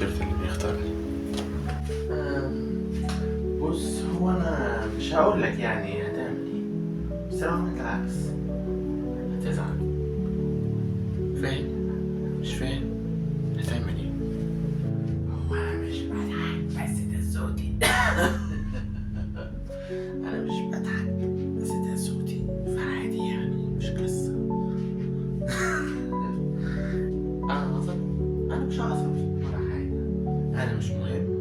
التيشيرت اللي بيختارني. بص، هو انا مش هقول لك يعني هتعمل ايه، بس لو عملت العكس هتزعل. فاهم؟ مش فاهم هتعمل ايه؟ هو انا مش بضحك بس ده صوتي. انا مش بضحك بس ده صوتي، فعادي يعني مش قصة. انا عصبي؟ انا مش عصبي ولا حاجة، انا مش مهم.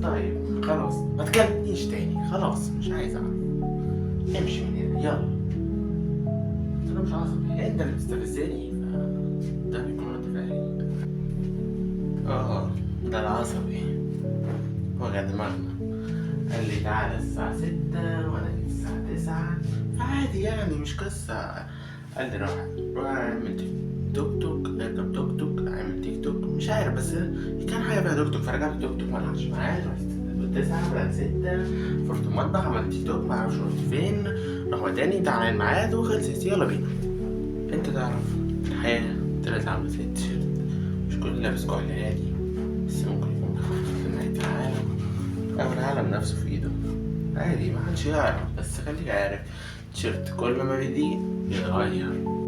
طيب خلاص ما تكلمنيش تاني، خلاص مش عايز اعرف. امشي من هنا يلا. انا مش عصبي، انت اللي بتستفزني، ده بيكون رد فعلي. اه، ده العصبي وجع دماغنا. قال لي تعالى الساعة 6 وأنا جيت الساعة 9، فعادي يعني مش قصة. قال لي روح اعمل توك توك، اركب توك توك، اعمل تيك توك، مش عارف بس كان حاجة فيها توك توك، فرجعت توك توك ملعبش معاه. رحت 9 بدأت 6، فرحت المطبخ عملت تيك توك، معرفش رحت فين، راح وداني تعالى الميعاد وخلصت يلا بينا. انت تعرف الحياة طلعت عاملة زي التيشيرت، مش كل لابس كحل هادي، بس ممكن يكون في نهاية العالم أو العالم نفسه في إيده. عادي محدش يعرف، بس خليك عارف التيشيرت كل ما بيضيق بيتغير.